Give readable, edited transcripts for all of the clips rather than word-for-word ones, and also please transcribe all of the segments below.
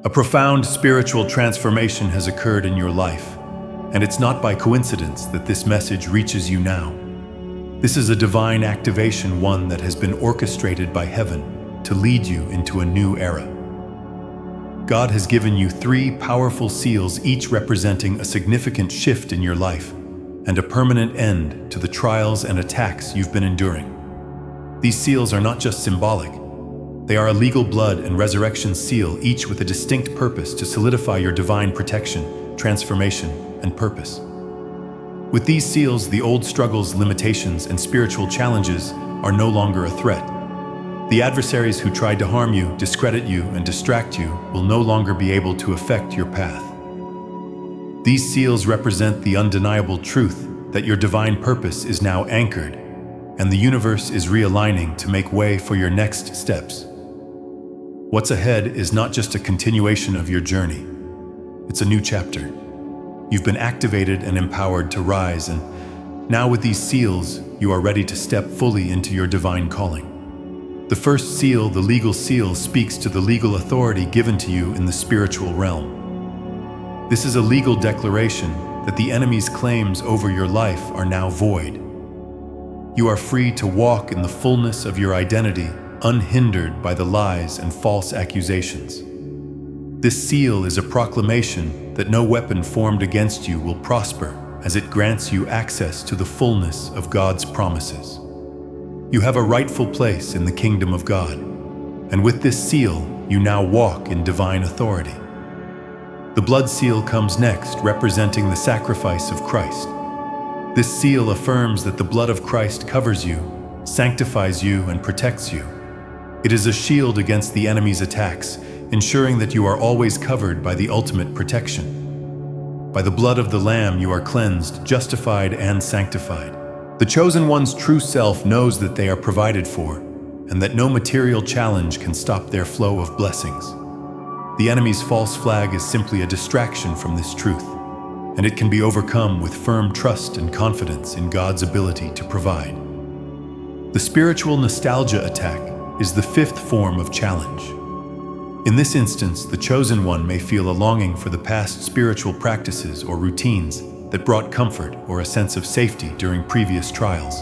A profound spiritual transformation has occurred in your life, and it's not by coincidence that this message reaches you now. This is a divine activation, one that has been orchestrated by heaven to lead you into a new era. God has given you 3 powerful seals, each representing a significant shift in your life and a permanent end to the trials and attacks you've been enduring. These seals are not just symbolic. They are a legal blood and resurrection seal, each with a distinct purpose to solidify your divine protection, transformation, and purpose. With these seals, the old struggles, limitations, and spiritual challenges are no longer a threat. The adversaries who tried to harm you, discredit you, and distract you will no longer be able to affect your path. These seals represent the undeniable truth that your divine purpose is now anchored, and the universe is realigning to make way for your next steps. What's ahead is not just a continuation of your journey. It's a new chapter. You've been activated and empowered to rise, and now with these seals, you are ready to step fully into your divine calling. The first seal, the legal seal, speaks to the legal authority given to you in the spiritual realm. This is a legal declaration that the enemy's claims over your life are now void. You are free to walk in the fullness of your identity, unhindered by the lies and false accusations. This seal is a proclamation that no weapon formed against you will prosper, as it grants you access to the fullness of God's promises. You have a rightful place in the kingdom of God, and with this seal, you now walk in divine authority. The blood seal comes next, representing the sacrifice of Christ. This seal affirms that the blood of Christ covers you, sanctifies you, and protects you. It is a shield against the enemy's attacks, ensuring that you are always covered by the ultimate protection. By the blood of the Lamb, you are cleansed, justified, and sanctified. The chosen one's true self knows that they are provided for, and that no material challenge can stop their flow of blessings. The enemy's false flag is simply a distraction from this truth, and it can be overcome with firm trust and confidence in God's ability to provide. The spiritual nostalgia attack is the 5th form of challenge. In this instance, the chosen one may feel a longing for the past spiritual practices or routines that brought comfort or a sense of safety during previous trials.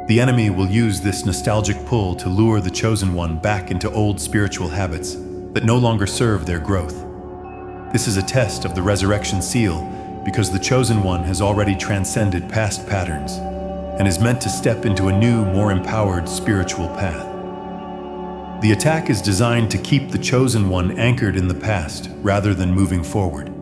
The enemy will use this nostalgic pull to lure the chosen one back into old spiritual habits that no longer serve their growth. This is a test of the resurrection seal because the chosen one has already transcended past patterns and is meant to step into a new, more empowered spiritual path. The attack is designed to keep the chosen one anchored in the past rather than moving forward.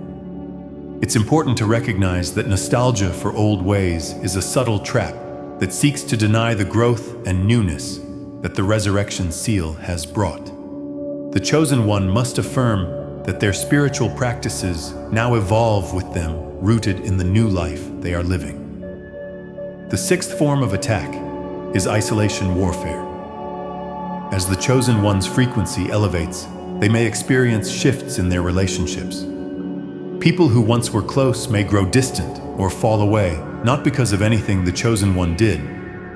It's important to recognize that nostalgia for old ways is a subtle trap that seeks to deny the growth and newness that the resurrection seal has brought. The chosen one must affirm that their spiritual practices now evolve with them, rooted in the new life they are living. The 6th form of attack is isolation warfare. As the chosen one's frequency elevates, they may experience shifts in their relationships. People who once were close may grow distant or fall away, not because of anything the chosen one did,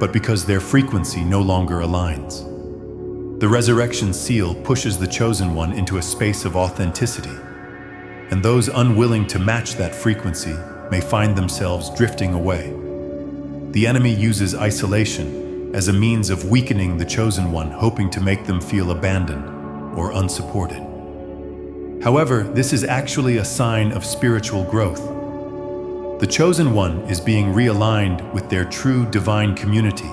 but because their frequency no longer aligns. The resurrection seal pushes the chosen one into a space of authenticity, and those unwilling to match that frequency may find themselves drifting away. The enemy uses isolation as a means of weakening the chosen one, hoping to make them feel abandoned or unsupported. However, this is actually a sign of spiritual growth. The chosen one is being realigned with their true divine community,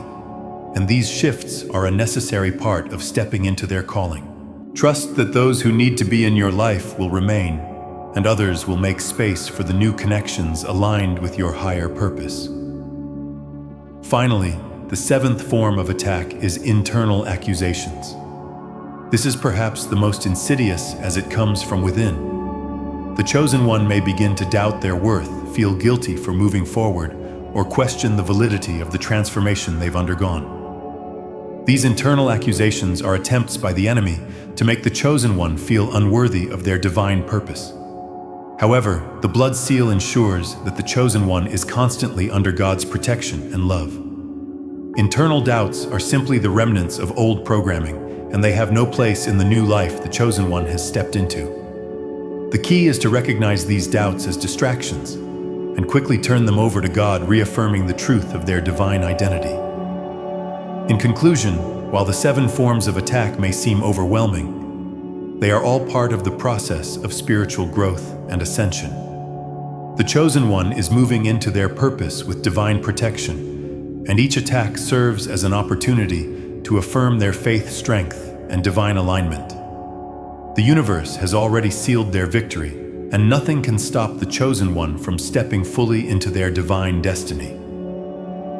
and these shifts are a necessary part of stepping into their calling. Trust that those who need to be in your life will remain, and others will make space for the new connections aligned with your higher purpose. Finally, the 7th form of attack is internal accusations. This is perhaps the most insidious as it comes from within. The chosen one may begin to doubt their worth, feel guilty for moving forward, or question the validity of the transformation they've undergone. These internal accusations are attempts by the enemy to make the chosen one feel unworthy of their divine purpose. However, the blood seal ensures that the chosen one is constantly under God's protection and love. Internal doubts are simply the remnants of old programming, and they have no place in the new life the chosen one has stepped into. The key is to recognize these doubts as distractions and quickly turn them over to God, reaffirming the truth of their divine identity. In conclusion, while the 7 forms of attack may seem overwhelming, they are all part of the process of spiritual growth and ascension. The chosen one is moving into their purpose with divine protection, and each attack serves as an opportunity to affirm their faith, strength, and divine alignment. The universe has already sealed their victory, and nothing can stop the chosen one from stepping fully into their divine destiny.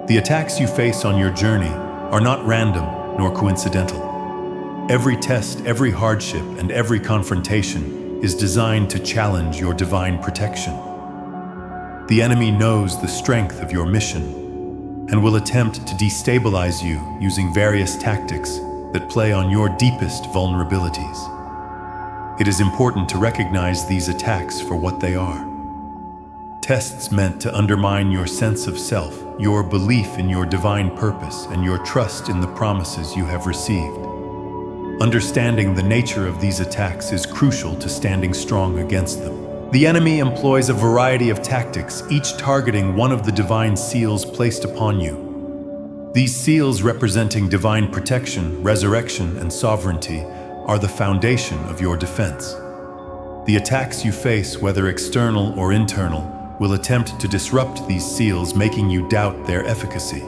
The attacks you face on your journey are not random nor coincidental. Every test, every hardship, and every confrontation is designed to challenge your divine protection. The enemy knows the strength of your mission and will attempt to destabilize you using various tactics that play on your deepest vulnerabilities. It is important to recognize these attacks for what they are. Tests meant to undermine your sense of self, your belief in your divine purpose, and your trust in the promises you have received. Understanding the nature of these attacks is crucial to standing strong against them. The enemy employs a variety of tactics, each targeting one of the divine seals placed upon you. These seals, representing divine protection, resurrection, and sovereignty, are the foundation of your defense. The attacks you face, whether external or internal, will attempt to disrupt these seals, making you doubt their efficacy.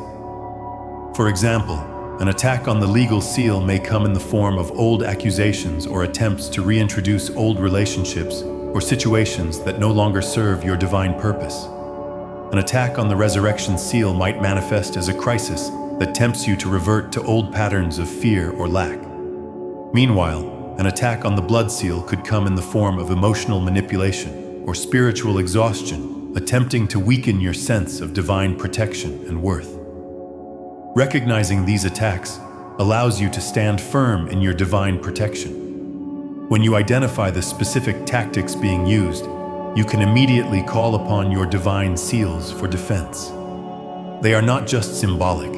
For example, an attack on the legal seal may come in the form of old accusations or attempts to reintroduce old relationships or situations that no longer serve your divine purpose. An attack on the resurrection seal might manifest as a crisis that tempts you to revert to old patterns of fear or lack. Meanwhile, an attack on the blood seal could come in the form of emotional manipulation or spiritual exhaustion, attempting to weaken your sense of divine protection and worth. Recognizing these attacks allows you to stand firm in your divine protection. When you identify the specific tactics being used, you can immediately call upon your divine seals for defense. They are not just symbolic.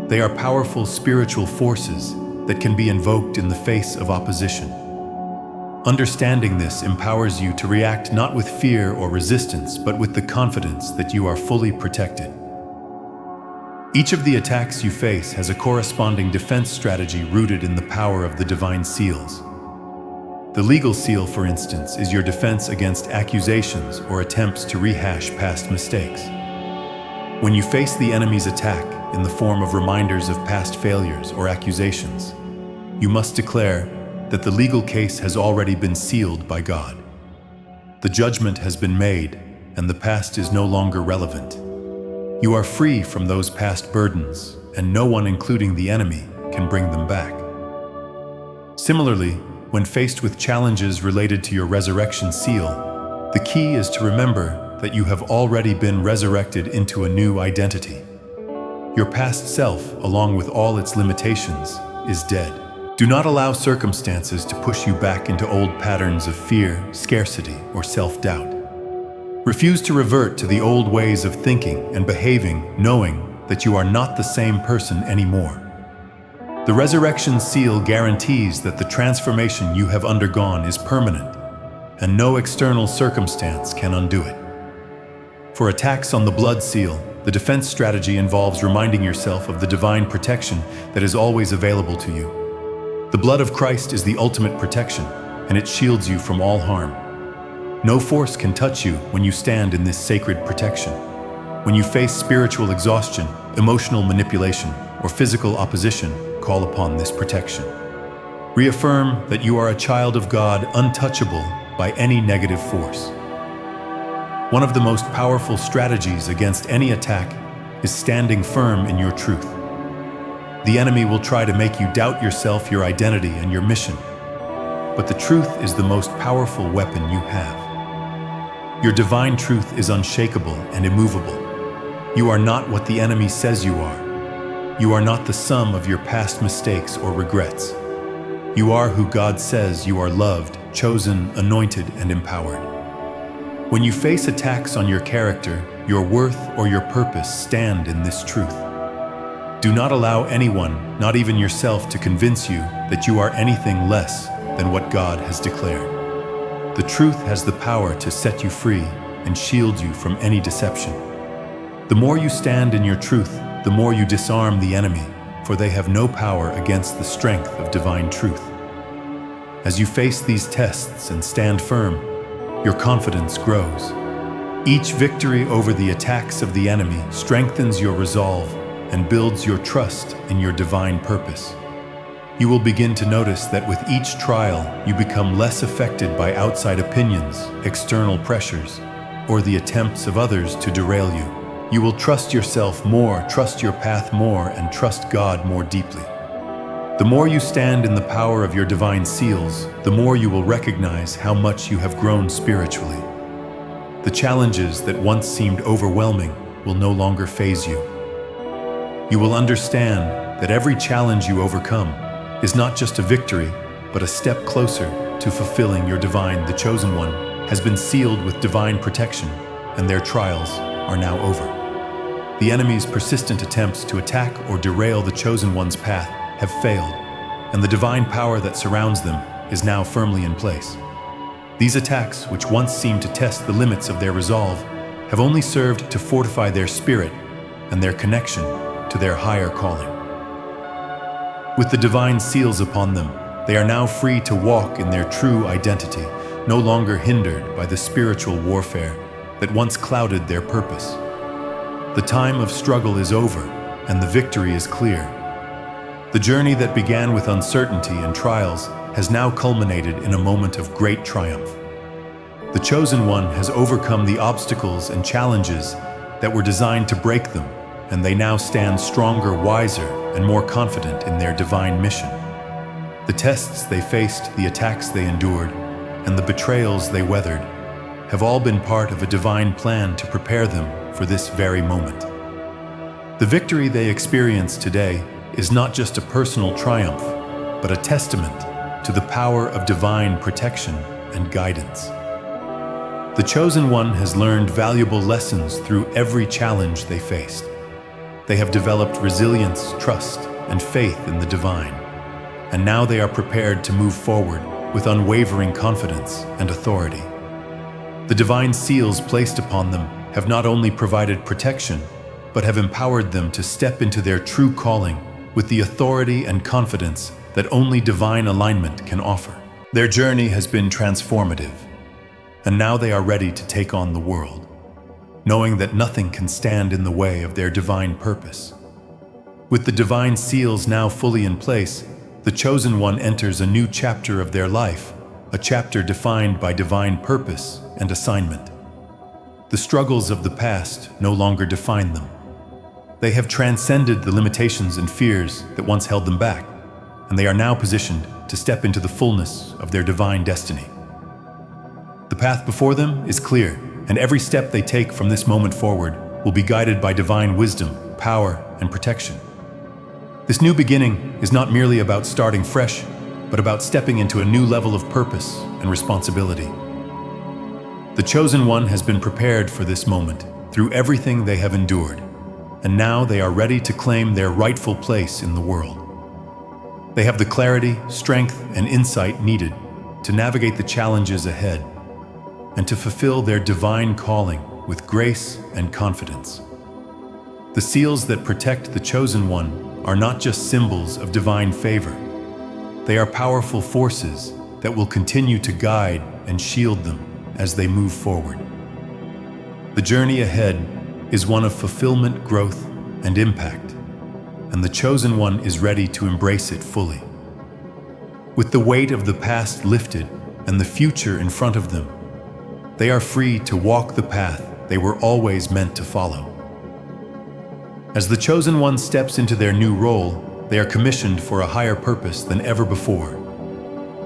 They are powerful spiritual forces that can be invoked in the face of opposition. Understanding this empowers you to react not with fear or resistance, but with the confidence that you are fully protected. Each of the attacks you face has a corresponding defense strategy rooted in the power of the divine seals. The legal seal, for instance, is your defense against accusations or attempts to rehash past mistakes. When you face the enemy's attack in the form of reminders of past failures or accusations, you must declare that the legal case has already been sealed by God. The judgment has been made, and the past is no longer relevant. You are free from those past burdens, and no one, including the enemy, can bring them back. Similarly, when faced with challenges related to your resurrection seal, the key is to remember that you have already been resurrected into a new identity. Your past self, along with all its limitations, is dead. Do not allow circumstances to push you back into old patterns of fear, scarcity, or self-doubt. Refuse to revert to the old ways of thinking and behaving, knowing that you are not the same person anymore. The resurrection seal guarantees that the transformation you have undergone is permanent, and no external circumstance can undo it. For attacks on the blood seal, the defense strategy involves reminding yourself of the divine protection that is always available to you. The blood of Christ is the ultimate protection, and it shields you from all harm. No force can touch you when you stand in this sacred protection. When you face spiritual exhaustion, emotional manipulation, or physical opposition, call upon this protection. Reaffirm that you are a child of God, untouchable by any negative force. One of the most powerful strategies against any attack is standing firm in your truth. The enemy will try to make you doubt yourself, your identity, and your mission. But the truth is the most powerful weapon you have. Your divine truth is unshakable and immovable. You are not what the enemy says you are. You are not the sum of your past mistakes or regrets. You are who God says you are: loved, chosen, anointed, and empowered. When you face attacks on your character, your worth, or your purpose, stand in this truth. Do not allow anyone, not even yourself, to convince you that you are anything less than what God has declared. The truth has the power to set you free and shield you from any deception. The more you stand in your truth, the more you disarm the enemy, for they have no power against the strength of divine truth. As you face these tests and stand firm, your confidence grows. Each victory over the attacks of the enemy strengthens your resolve and builds your trust in your divine purpose. You will begin to notice that with each trial, you become less affected by outside opinions, external pressures, or the attempts of others to derail you. You will trust yourself more, trust your path more, and trust God more deeply. The more you stand in the power of your divine seals, the more you will recognize how much you have grown spiritually. The challenges that once seemed overwhelming will no longer faze you. You will understand that every challenge you overcome is not just a victory, but a step closer to fulfilling your divine. The chosen one has been sealed with divine protection, and their trials are now over. The enemy's persistent attempts to attack or derail the chosen one's path have failed, and the divine power that surrounds them is now firmly in place. These attacks, which once seemed to test the limits of their resolve, have only served to fortify their spirit and their connection to their higher calling. With the divine seals upon them, they are now free to walk in their true identity, no longer hindered by the spiritual warfare that once clouded their purpose. The time of struggle is over, and the victory is clear. The journey that began with uncertainty and trials has now culminated in a moment of great triumph. The chosen one has overcome the obstacles and challenges that were designed to break them, and they now stand stronger, wiser, and more confident in their divine mission. The tests they faced, the attacks they endured, and the betrayals they weathered have all been part of a divine plan to prepare them for this very moment. The victory they experience today is not just a personal triumph, but a testament to the power of divine protection and guidance. The chosen one has learned valuable lessons through every challenge they faced. They have developed resilience, trust, and faith in the divine, and now they are prepared to move forward with unwavering confidence and authority. The divine seals placed upon them have not only provided protection, but have empowered them to step into their true calling with the authority and confidence that only divine alignment can offer. Their journey has been transformative, and now they are ready to take on the world, knowing that nothing can stand in the way of their divine purpose. With the divine seals now fully in place, the chosen one enters a new chapter of their life, a chapter defined by divine purpose and assignment. The struggles of the past no longer define them. They have transcended the limitations and fears that once held them back, and they are now positioned to step into the fullness of their divine destiny. The path before them is clear, and every step they take from this moment forward will be guided by divine wisdom, power, and protection. This new beginning is not merely about starting fresh, but about stepping into a new level of purpose and responsibility. The chosen one has been prepared for this moment through everything they have endured, and now they are ready to claim their rightful place in the world. They have the clarity, strength, and insight needed to navigate the challenges ahead and to fulfill their divine calling with grace and confidence. The seals that protect the chosen one are not just symbols of divine favor. They are powerful forces that will continue to guide and shield them as they move forward. The journey ahead is one of fulfillment, growth, and impact, and the chosen one is ready to embrace it fully. With the weight of the past lifted and the future in front of them, they are free to walk the path they were always meant to follow. As the chosen one steps into their new role, they are commissioned for a higher purpose than ever before.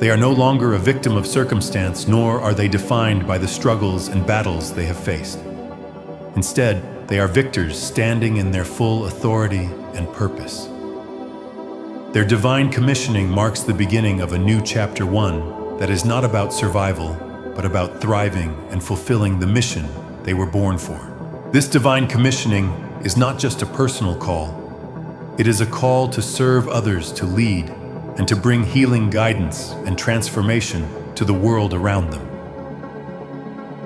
They are no longer a victim of circumstance, nor are they defined by the struggles and battles they have faced. Instead, they are victors standing in their full authority and purpose. Their divine commissioning marks the beginning of a new chapter 1 that is not about survival, but about thriving and fulfilling the mission they were born for. This divine commissioning is not just a personal call. It is a call to serve others, to lead, and to bring healing guidance and transformation to the world around them.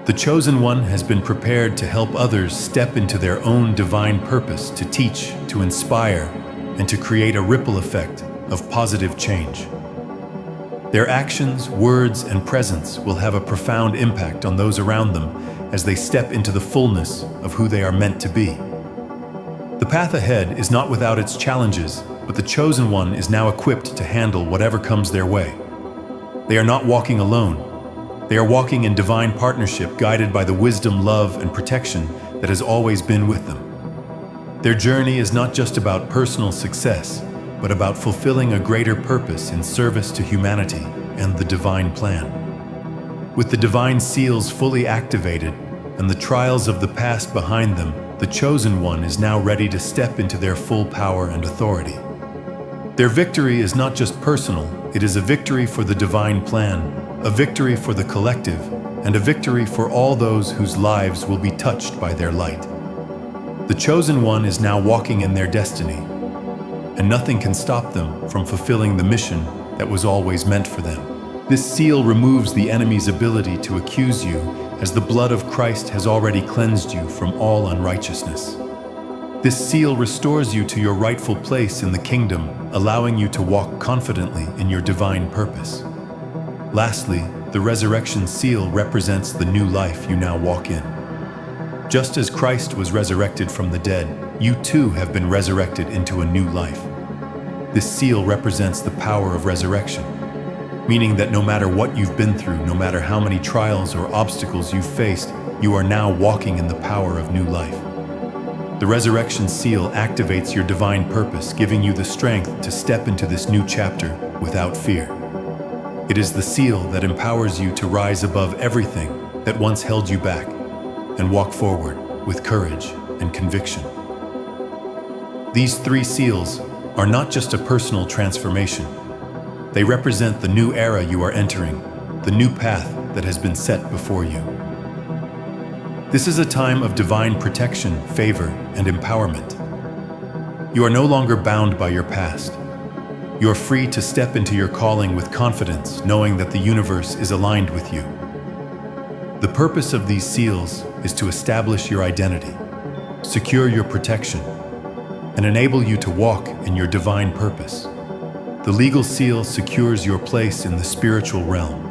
The chosen one has been prepared to help others step into their own divine purpose, to teach, to inspire, and to create a ripple effect of positive change. Their actions, words, and presence will have a profound impact on those around them as they step into the fullness of who they are meant to be. The path ahead is not without its challenges, but the chosen one is now equipped to handle whatever comes their way. They are not walking alone. They are walking in divine partnership, guided by the wisdom, love, and protection that has always been with them. Their journey is not just about personal success, but about fulfilling a greater purpose in service to humanity and the divine plan. With the divine seals fully activated and the trials of the past behind them, the chosen one is now ready to step into their full power and authority. Their victory is not just personal, it is a victory for the divine plan, a victory for the collective, and a victory for all those whose lives will be touched by their light. The chosen one is now walking in their destiny, and nothing can stop them from fulfilling the mission that was always meant for them. This seal removes the enemy's ability to accuse you, as the blood of Christ has already cleansed you from all unrighteousness. This seal restores you to your rightful place in the kingdom, allowing you to walk confidently in your divine purpose. Lastly, the resurrection seal represents the new life you now walk in. Just as Christ was resurrected from the dead, you too have been resurrected into a new life. This seal represents the power of resurrection, meaning that no matter what you've been through, no matter how many trials or obstacles you've faced, you are now walking in the power of new life. The resurrection seal activates your divine purpose, giving you the strength to step into this new chapter without fear. It is the seal that empowers you to rise above everything that once held you back and walk forward with courage and conviction. These three seals are not just a personal transformation. They represent the new era you are entering, the new path that has been set before you. This is a time of divine protection, favor, and empowerment. You are no longer bound by your past. You are free to step into your calling with confidence, knowing that the universe is aligned with you. The purpose of these seals is to establish your identity, secure your protection, and enable you to walk in your divine purpose. The legal seal secures your place in the spiritual realm,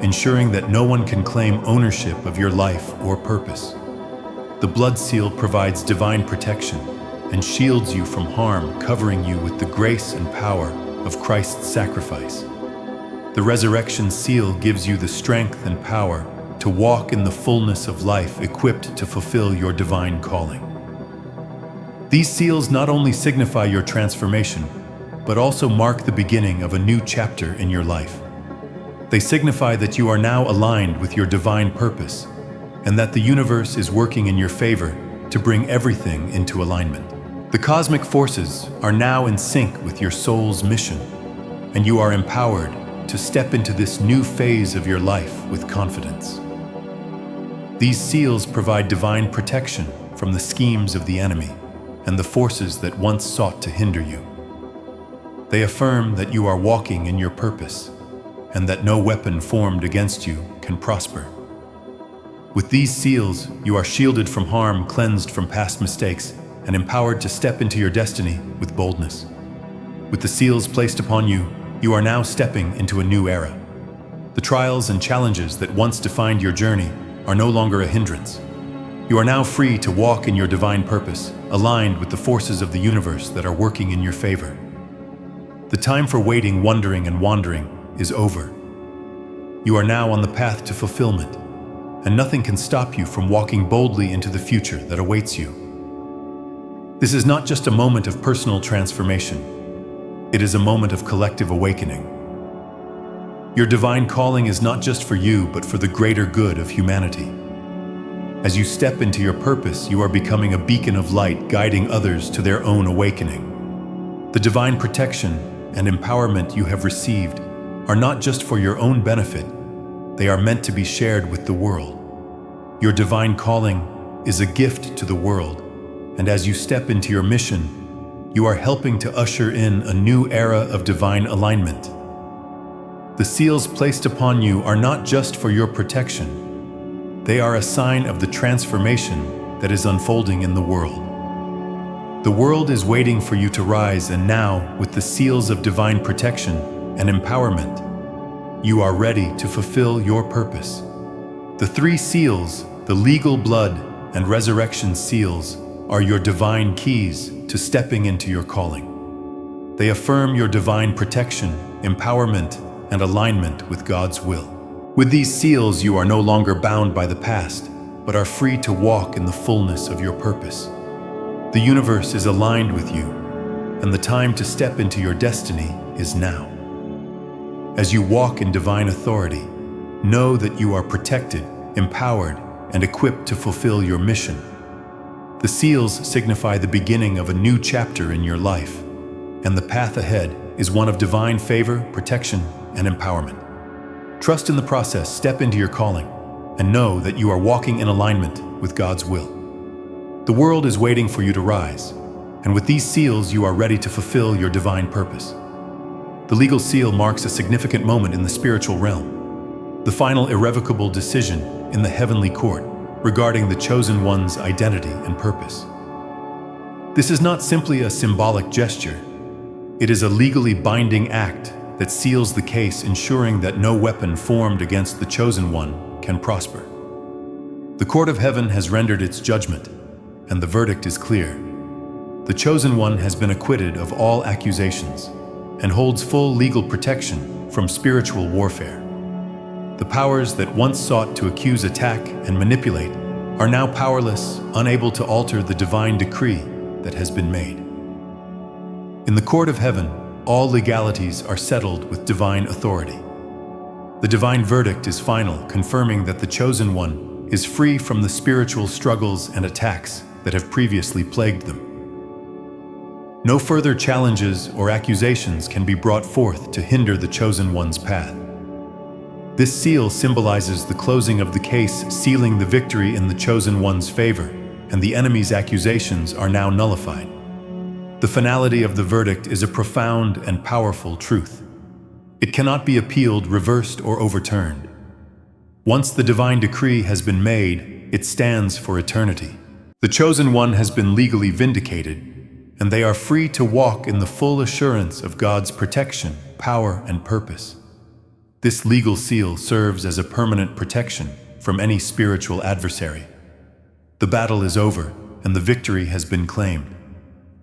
ensuring that no one can claim ownership of your life or purpose. The blood seal provides divine protection and shields you from harm, covering you with the grace and power of Christ's sacrifice. The resurrection seal gives you the strength and power to walk in the fullness of life, equipped to fulfill your divine calling. These seals not only signify your transformation, but also mark the beginning of a new chapter in your life. They signify that you are now aligned with your divine purpose, and that the universe is working in your favor to bring everything into alignment. The cosmic forces are now in sync with your soul's mission, and you are empowered to step into this new phase of your life with confidence. These seals provide divine protection from the schemes of the enemy and the forces that once sought to hinder you. They affirm that you are walking in your purpose, and that no weapon formed against you can prosper. With these seals, you are shielded from harm, cleansed from past mistakes, and empowered to step into your destiny with boldness. With the seals placed upon you, you are now stepping into a new era. The trials and challenges that once defined your journey are no longer a hindrance. You are now free to walk in your divine purpose, aligned with the forces of the universe that are working in your favor. The time for waiting, wondering, and wandering is over. You are now on the path to fulfillment, and nothing can stop you from walking boldly into the future that awaits you. This is not just a moment of personal transformation. It is a moment of collective awakening. Your divine calling is not just for you, but for the greater good of humanity. As you step into your purpose, you are becoming a beacon of light, guiding others to their own awakening. The divine protection and empowerment you have received are not just for your own benefit, they are meant to be shared with the world. Your divine calling is a gift to the world, and as you step into your mission, you are helping to usher in a new era of divine alignment. The seals placed upon you are not just for your protection, They are a sign of the transformation that is unfolding in the world. The world is waiting for you to rise, and now, with the seals of divine protection and empowerment, you are ready to fulfill your purpose. The 3 seals, the legal blood and resurrection seals, are your divine keys to stepping into your calling. They affirm your divine protection, empowerment, and alignment with God's will. With these seals, you are no longer bound by the past, but are free to walk in the fullness of your purpose. The universe is aligned with you, and the time to step into your destiny is now. As you walk in divine authority, know that you are protected, empowered, and equipped to fulfill your mission. The seals signify the beginning of a new chapter in your life, and the path ahead is one of divine favor, protection, and empowerment. Trust in the process, step into your calling, and know that you are walking in alignment with God's will. The world is waiting for you to rise, and with these seals you are ready to fulfill your divine purpose. The legal seal marks a significant moment in the spiritual realm, the final irrevocable decision in the heavenly court regarding the chosen one's identity and purpose. This is not simply a symbolic gesture. It is a legally binding act that seals the case, ensuring that no weapon formed against the chosen one can prosper. The court of heaven has rendered its judgment, and the verdict is clear. The chosen one has been acquitted of all accusations and holds full legal protection from spiritual warfare. The powers that once sought to accuse, attack, and manipulate are now powerless, unable to alter the divine decree that has been made. In the court of heaven, all legalities are settled with divine authority. The divine verdict is final, confirming that the chosen one is free from the spiritual struggles and attacks that have previously plagued them. No further challenges or accusations can be brought forth to hinder the chosen one's path. This seal symbolizes the closing of the case, sealing the victory in the chosen one's favor, and the enemy's accusations are now nullified. The finality of the verdict is a profound and powerful truth. It cannot be appealed, reversed, or overturned. Once the divine decree has been made, it stands for eternity. The chosen one has been legally vindicated, and they are free to walk in the full assurance of God's protection, power, and purpose. This legal seal serves as a permanent protection from any spiritual adversary. The battle is over, and the victory has been claimed.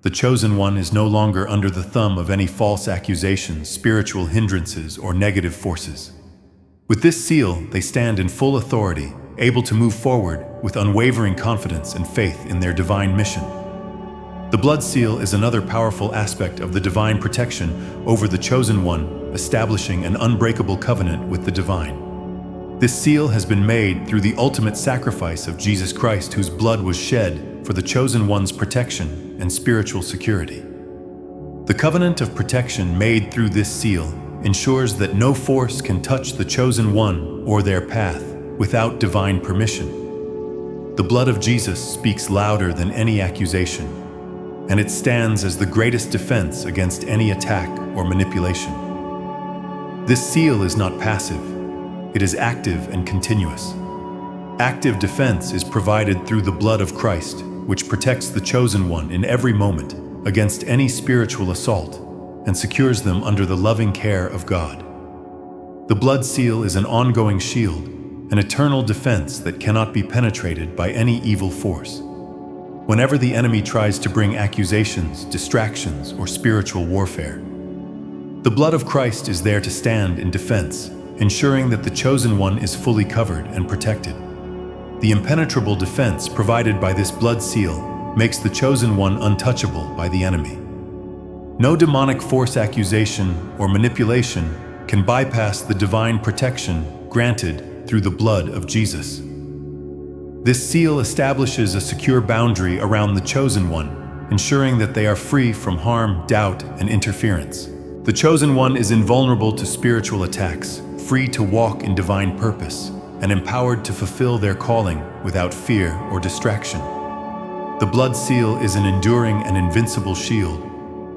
The chosen one is no longer under the thumb of any false accusations, spiritual hindrances, or negative forces. With this seal, they stand in full authority, able to move forward with unwavering confidence and faith in their divine mission. The blood seal is another powerful aspect of the divine protection over the chosen one, establishing an unbreakable covenant with the divine. This seal has been made through the ultimate sacrifice of Jesus Christ, whose blood was shed for the chosen one's protection and spiritual security. The covenant of protection made through this seal ensures that no force can touch the chosen one or their path without divine permission. The blood of Jesus speaks louder than any accusation, and it stands as the greatest defense against any attack or manipulation. This seal is not passive, it is active and continuous. Active defense is provided through the blood of Christ, which protects the chosen one in every moment against any spiritual assault and secures them under the loving care of God. The blood seal is an ongoing shield, an eternal defense that cannot be penetrated by any evil force. Whenever the enemy tries to bring accusations, distractions, or spiritual warfare, the blood of Christ is there to stand in defense, ensuring that the chosen one is fully covered and protected. The impenetrable defense provided by this blood seal makes the chosen one untouchable by the enemy. No demonic force, accusation, or manipulation can bypass the divine protection granted through the blood of Jesus. This seal establishes a secure boundary around the chosen one, ensuring that they are free from harm, doubt, and interference. The chosen one is invulnerable to spiritual attacks, free to walk in divine purpose, and empowered to fulfill their calling without fear or distraction. The blood seal is an enduring and invincible shield,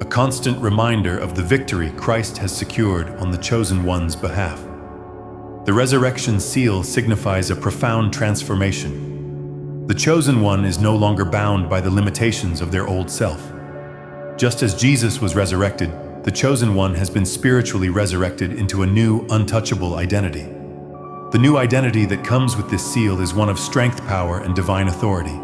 a constant reminder of the victory Christ has secured on the chosen one's behalf. The resurrection seal signifies a profound transformation. The chosen one is no longer bound by the limitations of their old self. Just as Jesus was resurrected, the chosen one has been spiritually resurrected into a new, untouchable identity. The new identity that comes with this seal is one of strength, power, and divine authority.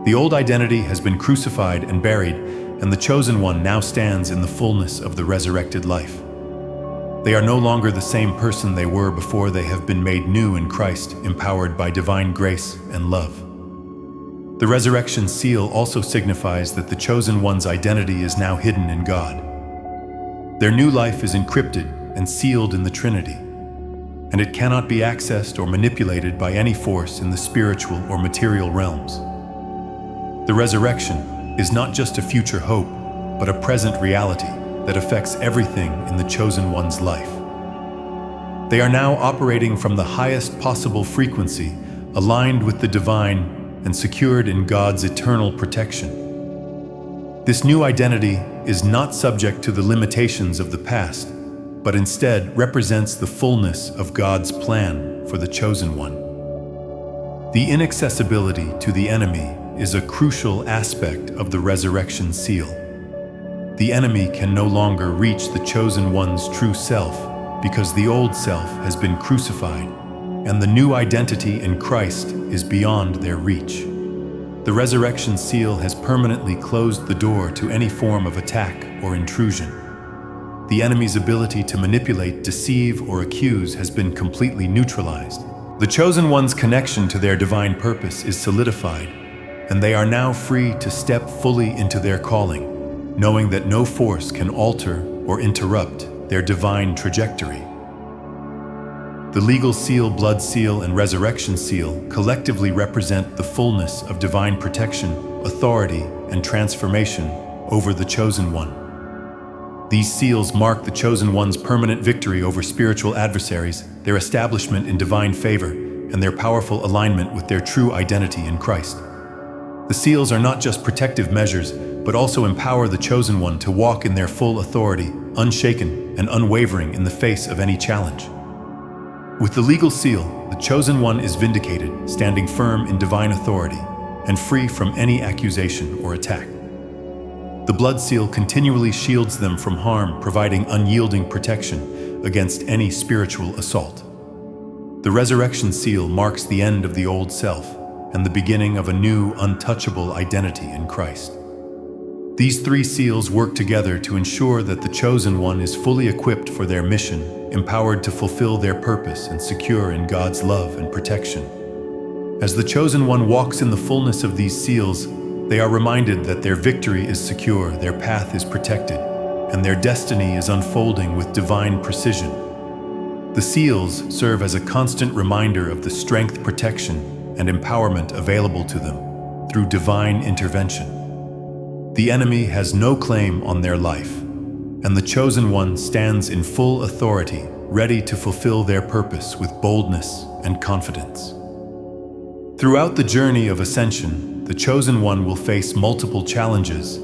The old identity has been crucified and buried, and the chosen one now stands in the fullness of the resurrected life. They are no longer the same person they were before. They have been made new in Christ, empowered by divine grace and love. The resurrection seal also signifies that the chosen one's identity is now hidden in God. Their new life is encrypted and sealed in the Trinity, and it cannot be accessed or manipulated by any force in the spiritual or material realms. The resurrection is not just a future hope, but a present reality that affects everything in the chosen one's life. They are now operating from the highest possible frequency, aligned with the divine and secured in God's eternal protection. This new identity is not subject to the limitations of the past, but instead represents the fullness of God's plan for the chosen one. The inaccessibility to the enemy is a crucial aspect of the resurrection seal. The enemy can no longer reach the chosen one's true self because the old self has been crucified, and the new identity in Christ is beyond their reach. The resurrection seal has permanently closed the door to any form of attack or intrusion. The enemy's ability to manipulate, deceive, or accuse has been completely neutralized. The chosen one's connection to their divine purpose is solidified, and they are now free to step fully into their calling, knowing that no force can alter or interrupt their divine trajectory. The legal seal, blood seal, and resurrection seal collectively represent the fullness of divine protection, authority, and transformation over the chosen one. These seals mark the chosen one's permanent victory over spiritual adversaries, their establishment in divine favor, and their powerful alignment with their true identity in Christ. The seals are not just protective measures, but also empower the chosen one to walk in their full authority, unshaken and unwavering in the face of any challenge. With the legal seal, the chosen one is vindicated, standing firm in divine authority, and free from any accusation or attack. The blood seal continually shields them from harm, providing unyielding protection against any spiritual assault. The resurrection seal marks the end of the old self and the beginning of a new, untouchable identity in Christ. These three seals work together to ensure that the chosen one is fully equipped for their mission, empowered to fulfill their purpose, and secure in God's love and protection. As the chosen one walks in the fullness of these seals, they are reminded that their victory is secure, their path is protected, and their destiny is unfolding with divine precision. The seals serve as a constant reminder of the strength, protection, and empowerment available to them through divine intervention. The enemy has no claim on their life, and the chosen one stands in full authority, ready to fulfill their purpose with boldness and confidence. Throughout the journey of ascension, the chosen one will face multiple challenges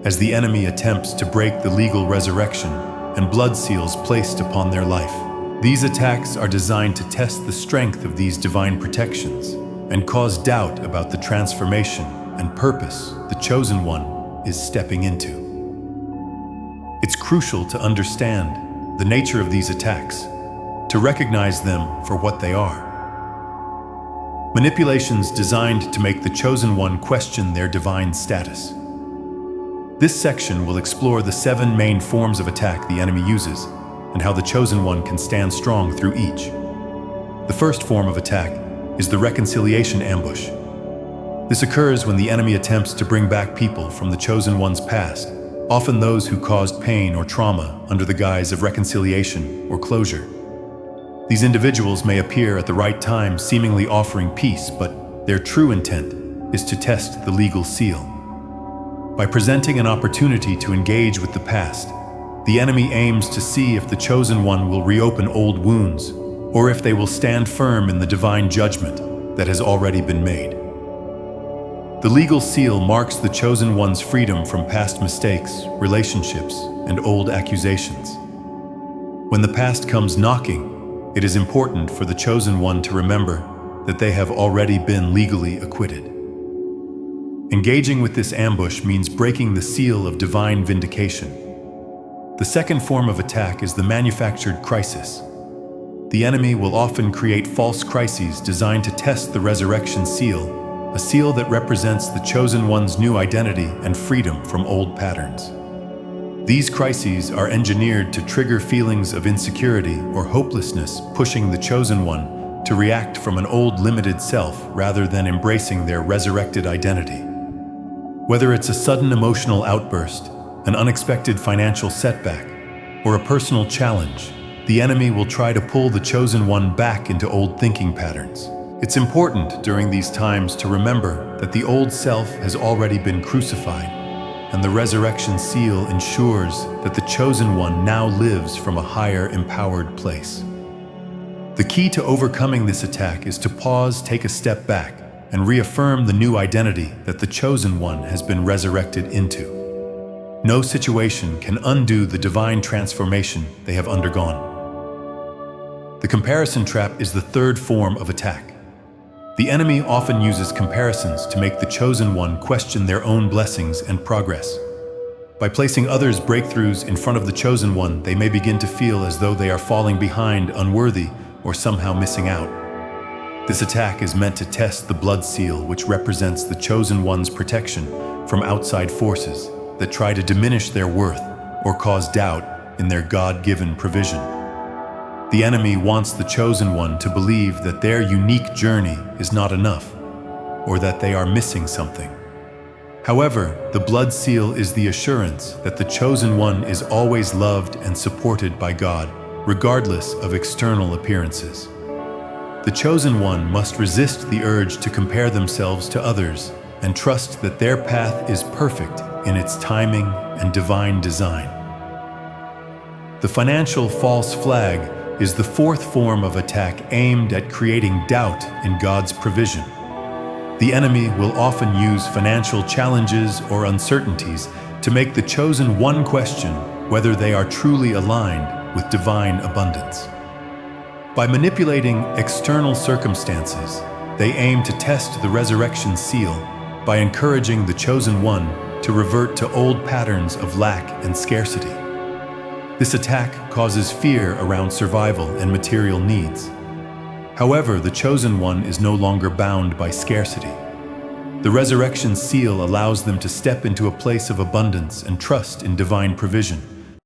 as the enemy attempts to break the legal resurrection and blood seals placed upon their life. These attacks are designed to test the strength of these divine protections and cause doubt about the transformation and purpose the chosen one is stepping into. It's crucial to understand the nature of these attacks, to recognize them for what they are. Manipulations designed to make the chosen one question their divine status. This section will explore the 7 main forms of attack the enemy uses and how the chosen one can stand strong through each. The first form of attack is the reconciliation ambush. This occurs when the enemy attempts to bring back people from the chosen one's past, often those who caused pain or trauma, under the guise of reconciliation or closure. These individuals may appear at the right time, seemingly offering peace, but their true intent is to test the legal seal. By presenting an opportunity to engage with the past, the enemy aims to see if the chosen one will reopen old wounds, or if they will stand firm in the divine judgment that has already been made. The legal seal marks the chosen one's freedom from past mistakes, relationships, and old accusations. When the past comes knocking, it is important for the chosen one to remember that they have already been legally acquitted. Engaging with this ambush means breaking the seal of divine vindication. The second form of attack is the manufactured crisis. The enemy will often create false crises designed to test the resurrection seal, a seal that represents the chosen one's new identity and freedom from old patterns. These crises are engineered to trigger feelings of insecurity or hopelessness, pushing the chosen one to react from an old limited self rather than embracing their resurrected identity. Whether it's a sudden emotional outburst, an unexpected financial setback, or a personal challenge, the enemy will try to pull the chosen one back into old thinking patterns. It's important during these times to remember that the old self has already been crucified, and the resurrection seal ensures that the chosen one now lives from a higher, empowered place. The key to overcoming this attack is to pause, take a step back, and reaffirm the new identity that the chosen one has been resurrected into. No situation can undo the divine transformation they have undergone. The comparison trap is the third form of attack. The enemy often uses comparisons to make the chosen one question their own blessings and progress. By placing others' breakthroughs in front of the chosen one, they may begin to feel as though they are falling behind, unworthy, or somehow missing out. This attack is meant to test the blood seal, which represents the chosen one's protection from outside forces that try to diminish their worth or cause doubt in their God-given provision. The enemy wants the chosen one to believe that their unique journey is not enough, or that they are missing something. However, the blood seal is the assurance that the chosen one is always loved and supported by God, regardless of external appearances. The chosen one must resist the urge to compare themselves to others and trust that their path is perfect in its timing and divine design. The financial false flag is the fourth form of attack aimed at creating doubt in God's provision. The enemy will often use financial challenges or uncertainties to make the chosen one question whether they are truly aligned with divine abundance. By manipulating external circumstances, they aim to test the resurrection seal by encouraging the chosen one to revert to old patterns of lack and scarcity. This attack causes fear around survival and material needs. However, the chosen one is no longer bound by scarcity. The resurrection seal allows them to step into a place of abundance and trust in divine provision.